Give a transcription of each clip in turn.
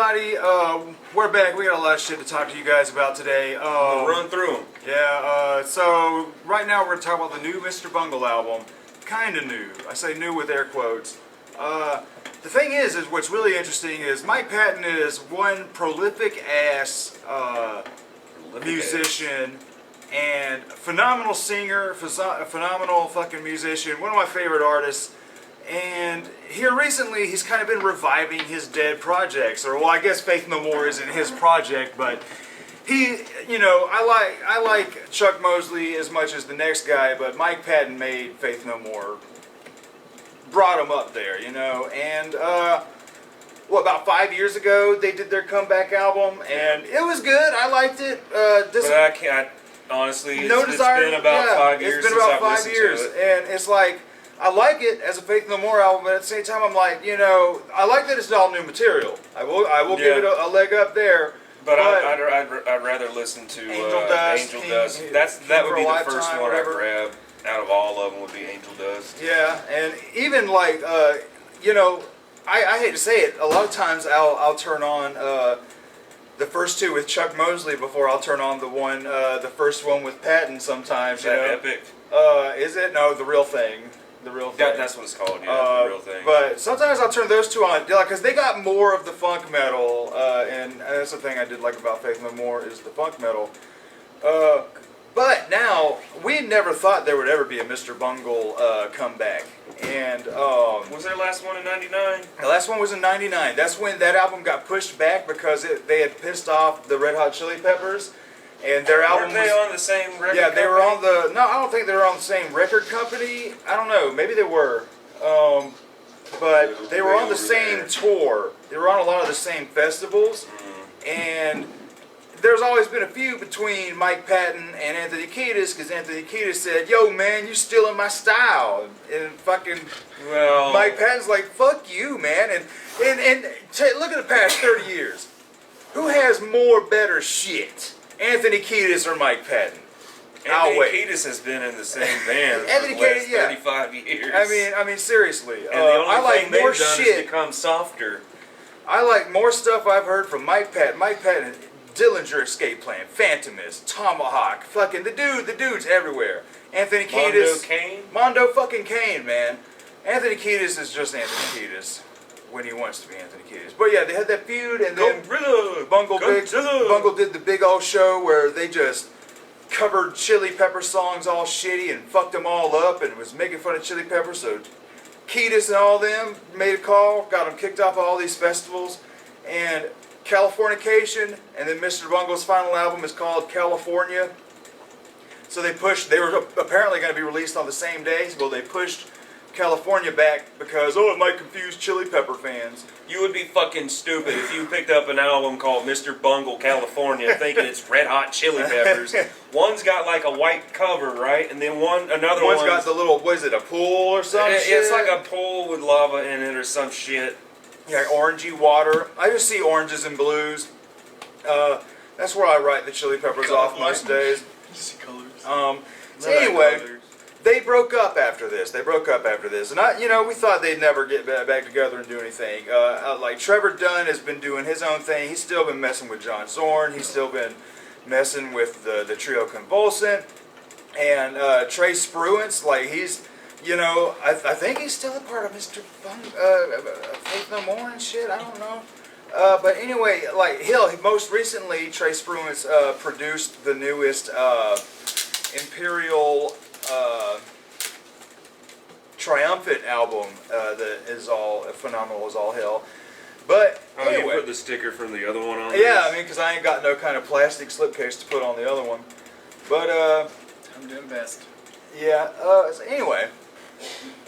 everybody. We're back. We got a lot of shit to talk to you guys about today. We'll run through them. Yeah, so right now we're going to talk about the new Mr. Bungle album. Kinda new. I say new with air quotes. The thing is what's really interesting is Mike Patton is one prolific ass musician and phenomenal singer, phenomenal fucking musician, one of my favorite artists. And here recently, he's kind of been reviving his dead projects, or well, I guess Faith No More isn't his project, but he, you know, I like Chuck Mosley as much as the next guy, but Mike Patton made Faith No More, brought him up there, you know. And about 5 years ago they did their comeback album, and it was good. I liked it. But I can't honestly. It's been about 5 years. It's been about 5 years, and it's like. I like it as a Faith No More album, but at the same time, I'm like, you know, I like that it's all new material. I will give it a leg up there. But I'd rather listen to Angel Dust. That would be the first one I grab out of all of them. Would be Angel Dust. Yeah, and even like, you know, I hate to say it, a lot of times I'll turn on the first two with Chuck Mosley before I'll turn on the first one with Patton. Sometimes, you know. Epic? Is it? No, The Real Thing. The Real Thing. That's what it's called, yeah, The Real Thing. But sometimes I'll turn those two on, because they got more of the funk metal, and that's the thing I did like about Faith No More is the funk metal. But now, we never thought there would ever be a Mr. Bungle comeback. And was their last one in '99? The last one was in '99. That's when that album got pushed back because they had pissed off the Red Hot Chili Peppers. And their album Weren't they on the same record company? Yeah, they were on the... No, I don't think they were on the same record company. I don't know. Maybe they were. But they were on the same tour. They were on a lot of the same festivals. And there's always been a feud between Mike Patton and Anthony Kiedis, because Anthony Kiedis said, "Yo, man, you're stealing my style." And fucking Mike Patton's like, "Fuck you, man." And look at the past 30 years. Who has more better shit? Anthony Kiedis or Mike Patton? Anthony Kiedis has been in the same band for the last 35 years. I mean, seriously. And the only I like thing more they've done shit. is become softer. I like more stuff I've heard from Mike Patton. Mike Patton, Dillinger Escape Plan, Phantomist, Tomahawk, fucking the dude's everywhere. Anthony Kiedis. Mondo fucking Kane, man. Anthony Kiedis is just Anthony Kiedis. When he wants to be Anthony Kiedis. But yeah, they had that feud, and then Bungle did the big old show where they just covered Chili Pepper songs all shitty and fucked them all up and was making fun of Chili Pepper. So Kiedis and all them made a call, got them kicked off all these festivals, and Californication, and then Mr. Bungle's final album is called California. So they were apparently going to be released on the same day, well they pushed California back because, it might confuse Chili Pepper fans. You would be fucking stupid if you picked up an album called Mr. Bungle California thinking it's Red Hot Chili Peppers. One's got like a white cover, right? And then another one's got the little, what is it, a pool or something? It's like a pool with lava in it or some shit. Yeah, orangey water. I just see oranges and blues. That's where I write the Chili Peppers off most days. You see colors. So anyway, they broke up after this. And we thought they'd never get back together and do anything. Like Trevor Dunn has been doing his own thing. He's still been messing with John Zorn. He's still been messing with the trio Convulsant. And Trey Spruance, like he's, you know, I think he's still a part of Mr. Faith No More and shit. I don't know. But anyway, like most recently, Trey Spruance produced the newest Imperial Triumphant album that is all phenomenal as all hell. But anyway, you put the sticker from the other one on. Yeah, I mean, because I ain't got no kind of plastic slipcase to put on the other one. But I'm doing best. Yeah. So anyway,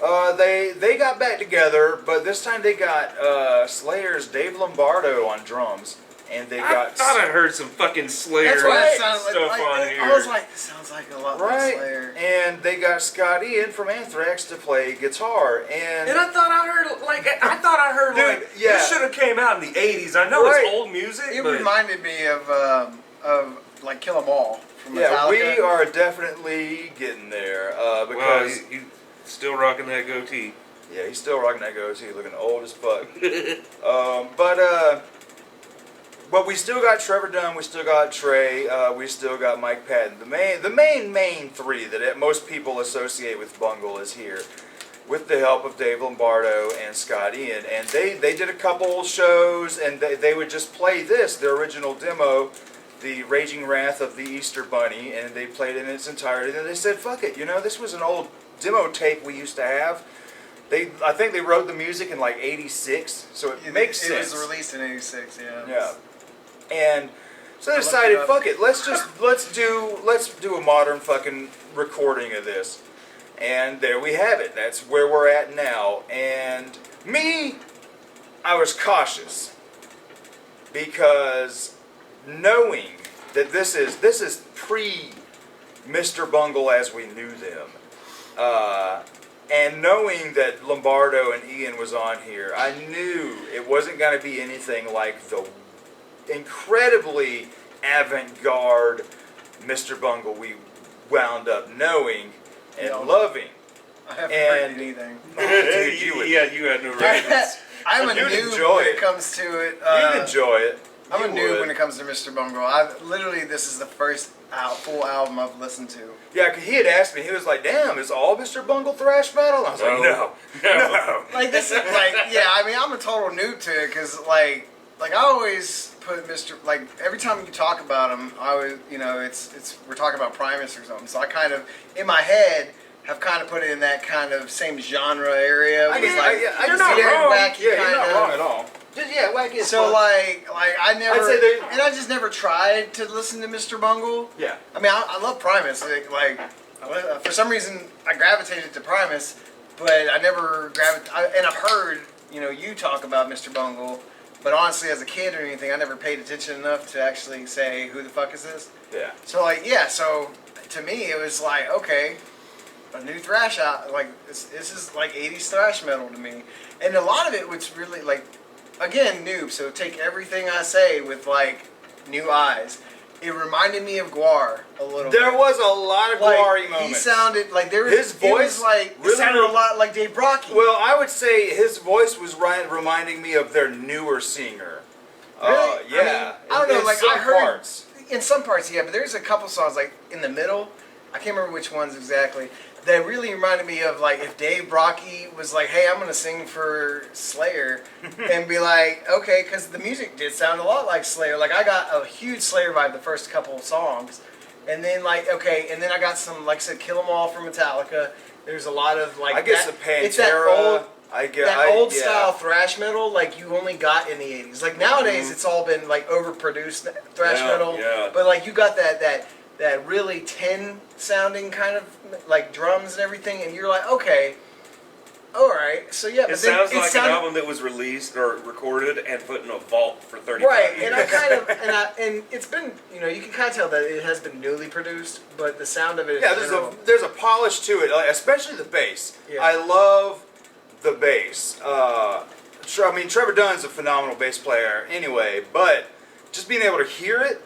they got back together, but this time they got Slayer's Dave Lombardo on drums. And they I thought I heard some fucking Slayer That's what it sounded stuff like, on here. I was like, this sounds like a lot like Slayer. And they got Scott Ian from Anthrax to play guitar. And I thought I heard dude, this should have came out in the '80s. I know it's old music. It reminded me of like Kill 'Em All from Metallica. Yeah, we are definitely getting there because he's still rocking that goatee. Yeah, he's still rocking that goatee, looking old as fuck. But we still got Trevor Dunn, we still got Trey, we still got Mike Patton. The main three that most people associate with Bungle is here, with the help of Dave Lombardo and Scott Ian. And they did a couple shows, and they would just play this, their original demo, The Raging Wrath of the Easter Bunny, and they played it in its entirety. And they said, fuck it, this was an old demo tape we used to have. I think they wrote the music in like '86, so it makes sense. It was released in '86, yeah. Yeah. And so they decided, fuck it, let's do a modern fucking recording of this. And there we have it. That's where we're at now. And I was cautious because knowing that this is pre Mr. Bungle as we knew them. And knowing that Lombardo and Ian was on here, I knew it wasn't going to be anything like the incredibly avant-garde Mr. Bungle we wound up knowing and loving. I haven't heard anything. Dude, you had no reference. I'm a noob when it comes to it. You'd enjoy it. I'm a noob when it comes to Mr. Bungle. This is the first full album I've listened to. Yeah, 'cause he had asked me, he was like, damn, is all Mr. Bungle thrash metal? And I was like, no. Like, this is like, yeah, I mean, I'm a total noob to it, because, like I always put like, every time you talk about him, I always, we're talking about Primus or something, so I kind of, in my head, have kind of put it in that kind of same genre area. You're not wrong. Wacky You're not wrong at all. Wacky. So like I never, I'd say and I just never tried to listen to Mr. Bungle. Yeah. I mean, I love Primus. For some reason, I gravitated to Primus, but I never and I've heard you talk about Mr. Bungle, but honestly, as a kid or anything, I never paid attention enough to actually say, who the fuck is this? Yeah. So to me, it was like, okay, a new thrash out. Like this is like 80s thrash metal to me, and a lot of it was really like. Again, noob, so take everything I say with, like, new eyes. It reminded me of Guar a little bit. There was a lot of Guar-y moments. He sounded, like, his voice it sounded a lot like Dave Brocky. Well, I would say his voice was reminding me of their newer singer. Really? Yeah. I don't know, like, I heard... Parts. In some parts, yeah, but there's a couple songs, like, in the middle, I can't remember which ones exactly, that really reminded me of, like, if Dave Brocky was like, hey, I'm going to sing for Slayer, and be like, okay, because the music did sound a lot like Slayer. Like, I got a huge Slayer vibe the first couple of songs, and then, like, okay, and then I got some, like I said, Kill 'Em All from Metallica. There's a lot of, like, I guess the Pantera. It's that old yeah. style thrash metal, like, you only got in the 80s. Like, nowadays, it's all been, like, overproduced thrash metal, but, like, you got that really tin sounding kind of like drums and everything, and you're like, okay, all right, so yeah. It sounds like an album that was released or recorded and put in a vault for 35 right, years. and I kind of and it's been you can kind of tell that it has been newly produced, but the sound of it. Yeah, there's a polish to it, especially the bass. Yeah. I love the bass. I mean, Trevor Dunn's a phenomenal bass player anyway, but just being able to hear it.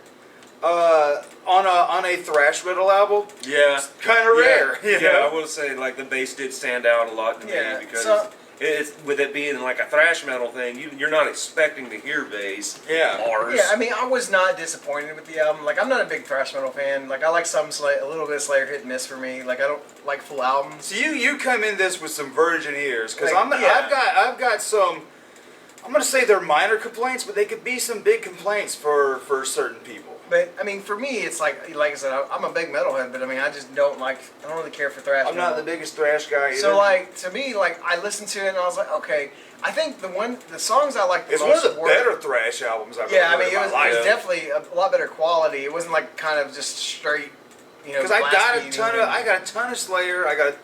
On a thrash metal album, it's kind of rare. I will say, like, the bass did stand out a lot to me because it's with it being like a thrash metal thing, you're not expecting to hear bass. Bars. Yeah, I mean, I was not disappointed with the album. Like, I'm not a big thrash metal fan. Like, I like a little bit of Slayer hit and miss for me. Like, I don't like full albums. So you come in this with some virgin ears because I've got some. I'm gonna say they're minor complaints, but they could be some big complaints for certain people. But I mean, for me, it's like I said, I'm a big metalhead, but I mean, I don't really care for thrash. I'm not the biggest thrash guy either. So like, to me, like, I listened to it and I was like, okay. I think the songs I liked the most. It's one of the better thrash albums I've ever heard. Yeah, I mean, it was definitely a lot better quality. It wasn't like kind of just straight, Because I got a ton of Slayer, I got a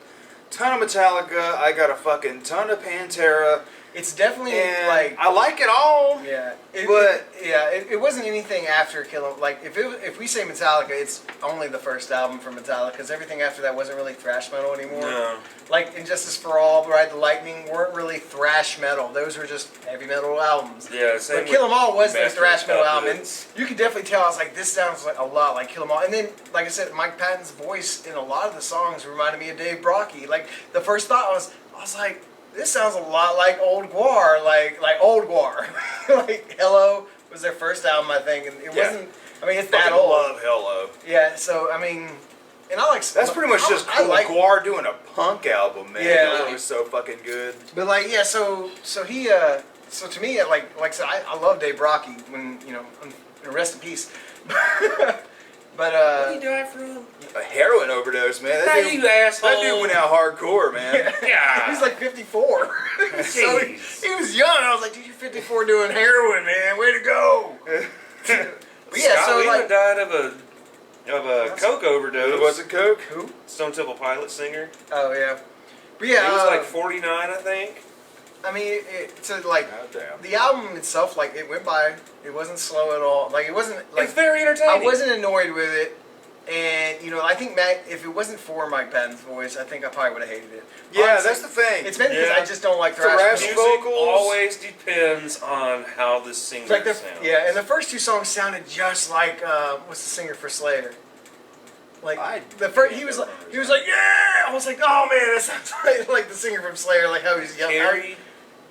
ton of Metallica, I got a fucking ton of Pantera. It's definitely like I like it all. Yeah, it wasn't anything after Kill 'Em. Like if we say Metallica, it's only the first album from Metallica, because everything after that wasn't really thrash metal anymore. No. Like Injustice for All, Ride the Lightning weren't really thrash metal. Those were just heavy metal albums. Yeah, same. But Kill 'Em All was the thrash metal album, and and you could definitely tell. I was like, this sounds like a lot like Kill 'Em All. And then, like I said, Mike Patton's voice in a lot of the songs reminded me of Dave Brocky. Like the first thought I was like, this sounds a lot like old Guar, like old Guar. Like, hello, was their first album, I think, and it Yeah. wasn't. I mean, it's that Fucking old. love Hello. Yeah. So I mean, and I like. That's pretty much just I cool. like. Guar doing a punk album, man. Yeah. It was so fucking good. But like, yeah. So he. So to me, like I said, I love Dave Brocky. When rest in peace. But What did he die from? A heroin overdose, man. That Hey, you asshole. That dude went out hardcore, man. Yeah. He's like 54. So he was young. I was like, dude, you're 54 doing heroin, man. Way to go. But yeah, Scott so Weiland like, died of a coke overdose. Was it Coke? who? Stone Temple Pilots singer. Oh yeah. But yeah, He was like 49, I think. I mean, so like God damn. the album itself, like it went by. It wasn't slow at all. Like it wasn't like It's very entertaining. I wasn't annoyed with it. And I think if it wasn't for Mike Patton's voice, I think I probably would have hated it. Yeah, Honestly, that's the thing. It's maybe because Yeah. I just don't like Thrash thrash Music metal. vocals. always depends on how the singer Like sounds. and the first 2 songs sounded just like what's the singer for Slayer? Like he was like yeah. I was like, oh man, that sounds like the singer from Slayer, like how he's yelling. Carrie,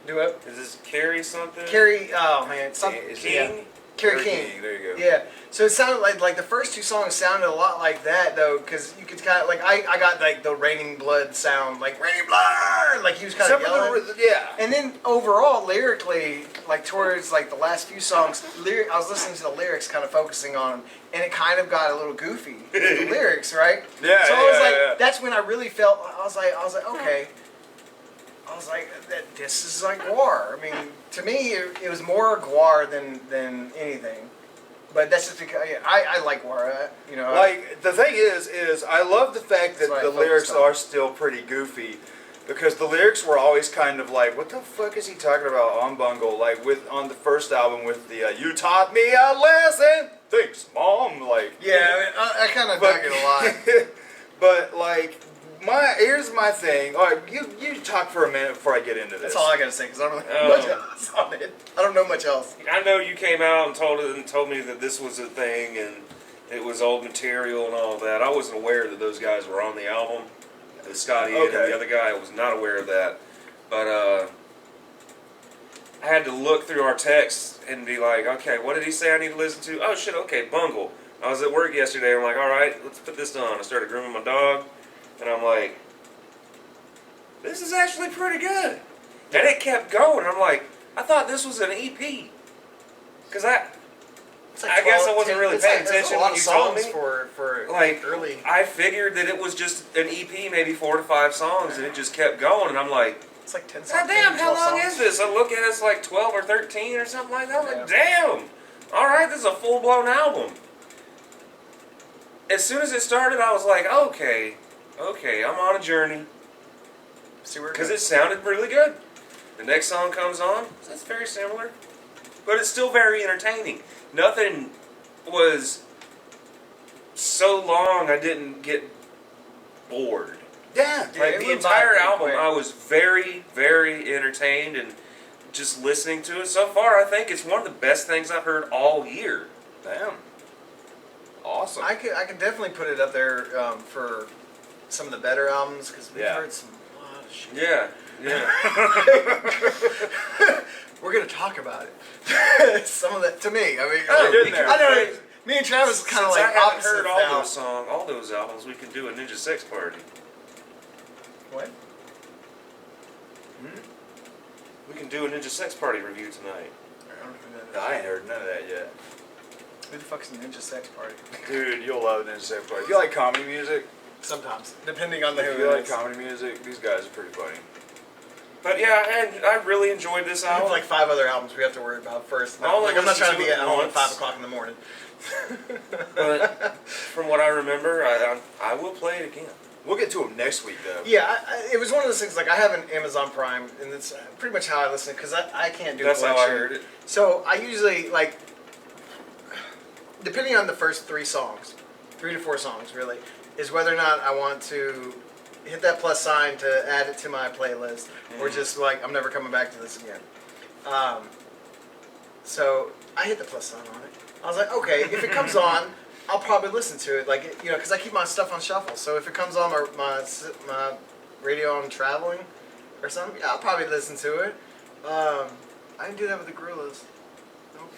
Do it. is this Carrie something? Carrie, oh man, Is King? Carrie King. There you go. Yeah. So it sounded like the first 2 songs sounded a lot like that though, because you could kind of like I got like the Raining Blood sound, like Raining Blood, like he was kind of Except for yelling. yeah. And then overall, lyrically, like towards like the last few songs, I was listening to the lyrics, kind of focusing on them, and it kind of got a little goofy. The lyrics, right? Yeah, So I was yeah, like, yeah. that's when I really felt. I was like, okay. I was like, this is like Guar. I mean, to me, it was more Guar than anything. But that's just because I like Guar. Like the thing is I love the fact that That's what I the focused lyrics on. are still pretty goofy, because the lyrics were always kind of like, what the fuck is he talking about on Bungle? Like on the first album with the you taught me a lesson. Thanks, Mom. Like Yeah, I kind of dug it a lot. But like here's my thing. All right, you talk for a minute before I get into this. That's all I gotta say because I don't know much else on it. I don't know much else. I know you came out and told me that this was a thing and it was old material and all that. I wasn't aware that those guys were on the album. Scotty and the other guy, I was not aware of that. But I had to look through our texts and be like, okay, what did he say I need to listen to? Oh shit, okay, Bungle. I was at work yesterday. I'm like, all right, let's put this on. I started grooming my dog, and I'm like, this is actually pretty good. And it kept going. I'm like, I thought this was an EP, because I guess I wasn't really paying attention when you told me. For Like, early. I figured that it was just an EP, maybe 4 to 5 songs, and it just kept going. And I'm like, It's like 10 songs. God damn, how 12 long songs. is this? I look at it, it's like 12 or 13 or something like that. I'm like, Yeah. damn. All right, this is a full-blown album. As soon as it started, I was like, okay, I'm on a journey. See where it Because goes. it sounded really good. The next song comes on, it's very similar. But it's still very entertaining. Nothing was so long I didn't get bored. Yeah. Like it the went by entire pretty album, quick. I was very, very entertained and just listening to it. So far, I think it's one of the best things I've heard all year. Damn. Awesome. I could definitely put it up there for some of the better albums because we've heard some lot of shit. Yeah, yeah. We're gonna talk about it. Some of that to me. I mean, We're getting there. I know. Me and Travis kind of Since like I haven't opposite heard all now. all those albums, we can do a Ninja Sex Party. What? We can do a Ninja Sex Party review tonight. I don't know who that is. I ain't heard none of that yet. Who the fuck's Ninja Sex Party? Dude, you'll love Ninja Sex Party. If you like comedy music, Sometimes, depending on the if who you it like is. comedy music, these guys are pretty funny. But yeah, and I really enjoyed this I have album. like 5 other albums we have to worry about first. I'll Like, I'm not listen trying to to be it at home at once. 5 o'clock in the morning. But from what I remember, I will play it again. We'll get to them next week, though. Yeah, it was one of those things. Like I have an Amazon Prime, and it's pretty much how I listen because I can't do. That's how I collection. heard it. So I usually like, depending on the first 3 songs, 3 to 4 songs, really, is whether or not I want to hit that plus sign to add it to my playlist, or just like I'm never coming back to this again. So I hit the plus sign on it. I was like, okay, if it comes on, I'll probably listen to it, like because I keep my stuff on shuffle. So if it comes on my radio on traveling or something, yeah, I'll probably listen to it. I didn't do that with the Gorillas. Nope.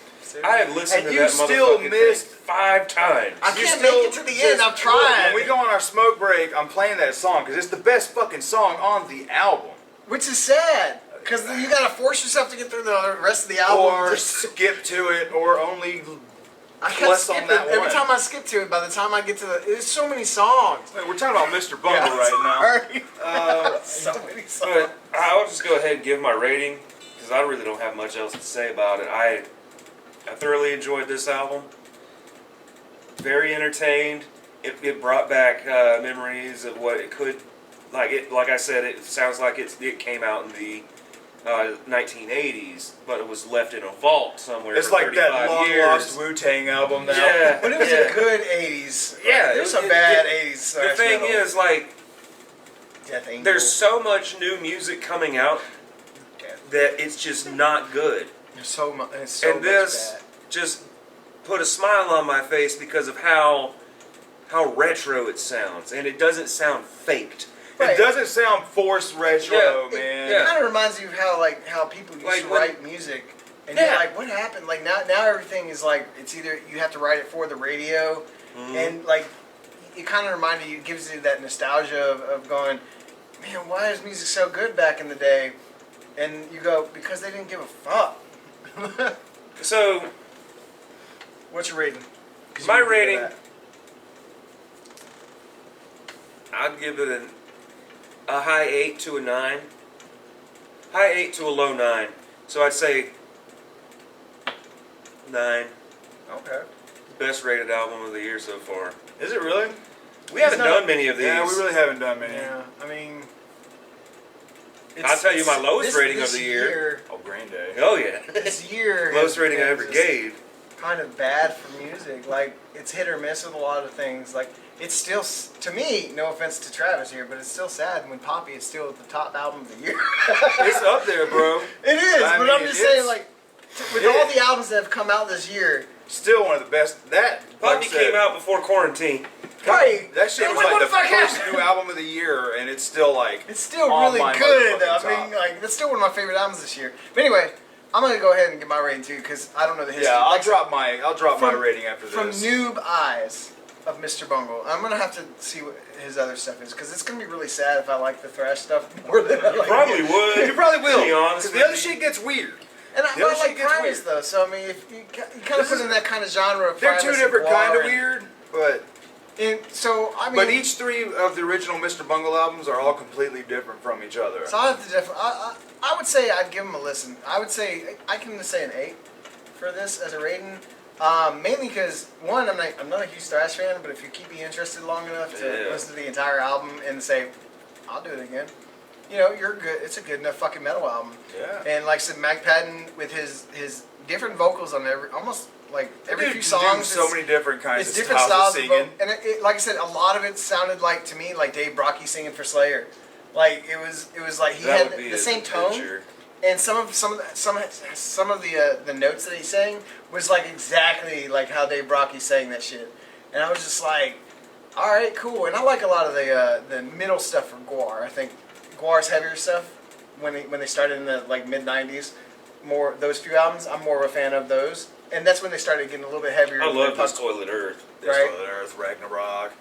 I have listened And to you that still motherfucking missed- thing 5 times. I You can't still make it to the end. just- I'm trying. When we go on our smoke break, I'm playing that song because it's the best fucking song on the album. Which is sad. Because you gotta force yourself to get through the rest of the album. Or skip to it, or only I kept plus on skipping. that Every one. time I skip to it, by the time I get to there's so many songs. Wait, we're talking about Mr. Bungle right now. So many songs. But I'll just go ahead and give my rating because I really don't have much else to say about it. I thoroughly enjoyed this album. Very entertained. It brought back memories of what it could, like I said, it sounds like it came out in the 1980s, but it was left in a vault somewhere. It's for like that 35 long years. lost Wu-Tang album now. Yeah, But it was yeah. a good 80s. Yeah, There's it- some it- bad it- 80s. The thing is, like, Death Angel. there's so much new music coming out that it's just not good. There's so much. It's so And much this bad. just put a smile on my face because of how retro it sounds, and it doesn't sound faked. Right. It doesn't sound forced retro, Yeah, man. It kind of reminds you of how people used Like to when- write music, and Yeah. you're like, what happened? Like now everything is like it's either you have to write it for the radio, and like it kind of reminded you, it gives you that nostalgia of going, man, why is music so good back in the day? And you go because they didn't give a fuck. So What's your rating? 'Cause My you can do rating- that. I'd give it a high 8 to a 9. High 8 to a low 9. So I'd say 9. Okay. Best rated album of the year so far. Is it really? We haven't not- done many of these. Yeah, we really haven't done many. Yeah, I mean, I'll tell you my lowest rating of this the year. Oh, Green Day. Oh yeah. This year, Lowest has rating I been ever just gave. kind of bad for music. Like it's hit or miss with a lot of things. Like it's still, to me, no offense to Travis here, but it's still sad when Poppy is still the top album of the year. It's up there, bro. It is, I but mean, I'm just saying, it's- like, with it all is. the albums that have come out this year, Still one of the best. That Puppy like I said, came out before quarantine. right? That shit was What like the the fuck first happened? new album of the year, and it's still like It's still on really my good. motherfucking I mean, top. like, that's still one of my favorite albums this year. But anyway, I'm gonna go ahead and give my rating too, because I don't know the history. Yeah, I'll Like, drop my from- rating after this. From noob eyes of Mr. Bungle, I'm gonna have to see what his other stuff is, because it's gonna be really sad if I like the thrash stuff more than I like Probably it. would. You probably will. To be honest Because the with other you. shit gets weird. And I, The but other I like shit gets Primus weird. though, so I mean, if you kind of This put is- in that kind of genre of They're Primus two different and kind of Guar weird, but And so I mean, but each three of the original Mr. Bungle albums are all completely different from each other. so I have to definitely. I would say I'd give them a listen. I would say I can say an 8 for this as a rating. Mainly because one, I'm not a huge thrash fan, but if you keep me interested long enough to Yeah. listen to the entire album and say, I'll do it again. You know, you're good. It's a good enough fucking metal album. Yeah. And like I said, Mac Patton with his different vocals on almost like every Dude few can do songs. so many different kinds It's of different styles styles of of singing. and like I said, a lot of it sounded like to me like Dave Brockie singing for Slayer. Like it was like he That had would be the a same good tone, picture. and some of the notes that he sang was like exactly like how Dave Brockie sang that shit, and I was just like, all right, cool. And I like a lot of the middle stuff from Guar. I think Guar's heavier stuff when they started in the like mid '90s. More those few albums, I'm more of a fan of those, and that's when they started getting a little bit heavier. I with love the this punk. Toilet Earth. This Right. Toilet Earth, Ragnarok,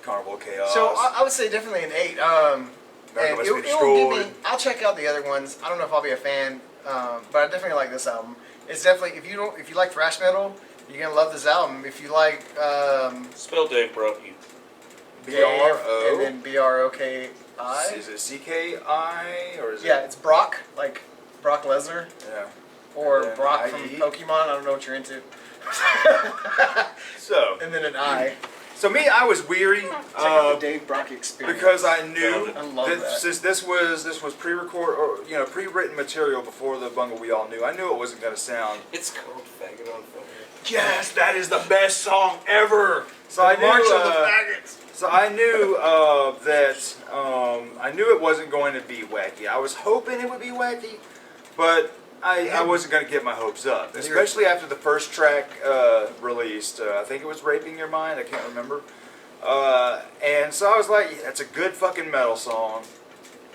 Carnival of Chaos. So I would say definitely an 8. Dark And Must it Be will give Destroyed. me. I'll check out the other ones. I don't know if I'll be a fan, but I definitely like this album. It's definitely if you like thrash metal, you're gonna love this album. If you like Spell Dave Brockie. B-R-O. and then B-R-O-K-I. Is it C-K-I or is Yeah, it? it's Brock, like Brock Lesnar, Yeah. or And then Brock from I-E. Pokemon. I don't know what you're into. So, And then an I. I was weary Check out the Dave Brockie experience. because I knew I love that. since this was pre-record or pre-written material before the Bungle we all knew. I knew it wasn't gonna sound. It's called Faggot on Fire. Yes, that is the best song ever. So I knew. March of the Faggots. So I knew that I knew it wasn't going to be wacky. I was hoping it would be wacky, but I wasn't going to get my hopes up, especially after the first track released. I think it was "Raping Your Mind." I can't remember. And so I was like, "That's a good fucking metal song."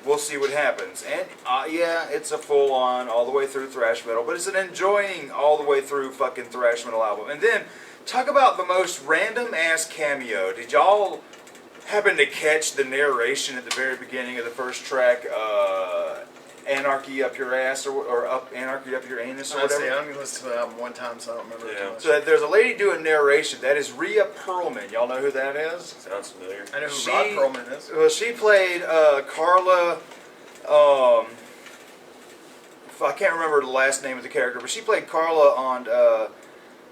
we'll see what happens. And yeah, it's a full-on, all the way through thrash metal, but it's an enjoying all the way through fucking thrash metal album. And then, talk about the most random-ass cameo. Did y'all happen to catch the narration at the very beginning of the first track, Anarchy Up Your Ass, or up Anarchy Up Your Anus, or whatever? I only listened to the album one time, so I don't remember it too much. So there's a lady doing narration. That is Rhea Perlman. Y'all know who that is? Sounds familiar. I know who Rod Perlman is. Well, she played Carla. I can't remember the last name of the character, but she played Carla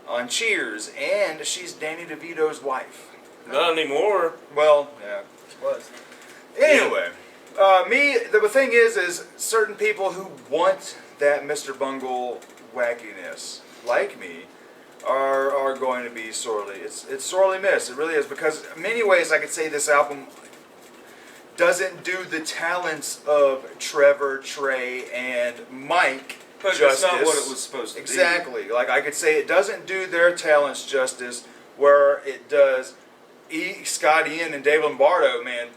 on Cheers, and she's Danny DeVito's wife. Not anymore. Well, yeah, She was. Anyway, the thing is certain people who want that Mr. Bungle wackiness, like me, are going to be sorely. It's sorely missed. It really is, because in many ways I could say this album doesn't do the talents of Trevor, Trey, and Mike but justice. It's not what it was supposed to be. Exactly. Like, I could say it doesn't do their talents justice where it does Scott Ian and Dave Lombardo. Man,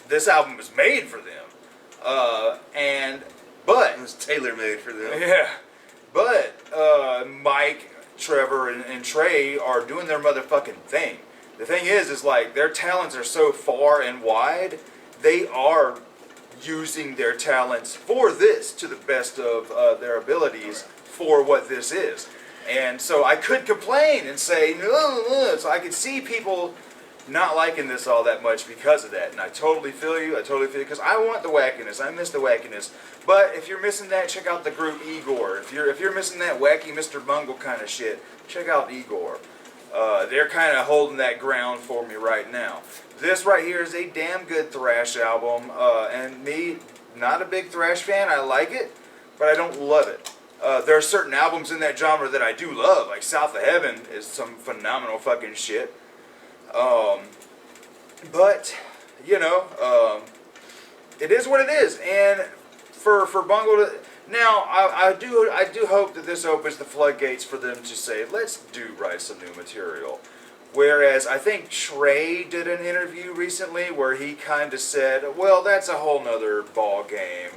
this album was made for them. But it was tailor-made for them. Yeah. But Mike, Trevor, and Trey are doing their motherfucking thing. The thing is like, their talents are so far and wide, they are using their talents for this to the best of their abilities for what this is. And so I could complain and say, no. So I could see people not liking this all that much because of that. And I totally feel you. Because I want the wackiness. I miss the wackiness. But if you're missing that, check out the group Igor. If you're missing that wacky Mr. Bungle kind of shit, check out Igor. They're kind of holding that ground for me right now. This right here is a damn good thrash album. And me, not a big thrash fan. I like it, but I don't love it. There are certain albums in that genre that I do love. Like South of Heaven is some phenomenal fucking shit. But, you know, it is what it is. And for Bungle to... Now, I do hope that this opens the floodgates for them to say, let's write some new material. Whereas I think Trey did an interview recently where he kind of said, well, that's a whole nother ball game.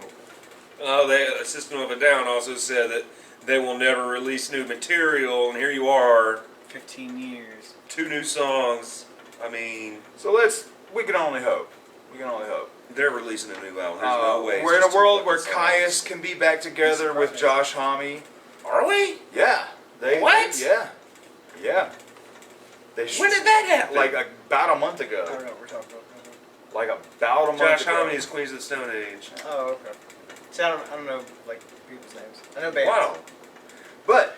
System of a Down also said that they will never release new material, and here you are. 15 years. 2 new songs. I mean... So we can only hope. We can only hope. They're releasing a new album. There's no way. We're in a world where Caius can be back together with Josh Homme. Are we? Yeah. What? Yeah. When did that happen? Like about a month ago. I don't know what we're talking about. Like about a month Josh ago. Homme is Queens of the Stone Age. Oh, okay. See, I don't know, like, people's names. I know bands. Wow. But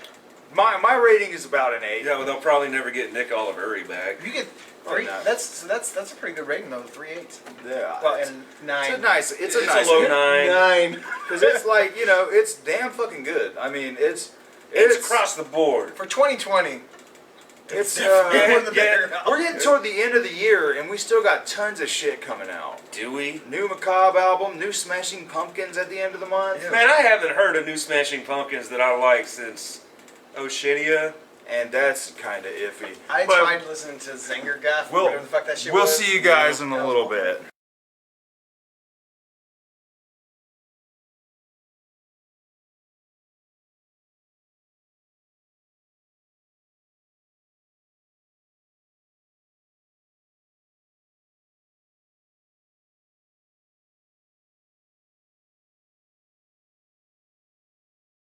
my rating is about an 8. Yeah, well, they'll probably never get Nick Oliveri back. You get 3. That's a pretty good rating though. 3 8s. Yeah. Well, and 9. It's a nice low 9. 9. Because it's like, you know, it's damn fucking good. I mean, it's across the board. For 2020. It's We're getting toward the end of the year, and we still got tons of shit coming out. Do we? New Macabre album, new Smashing Pumpkins at the end of the month. Yeah. Man, I haven't heard a new Smashing Pumpkins that I like since Oshidia. And that's kind of iffy. I tried listening to Zangergaff, whatever the fuck that shit was. We'll see you guys in a little bit.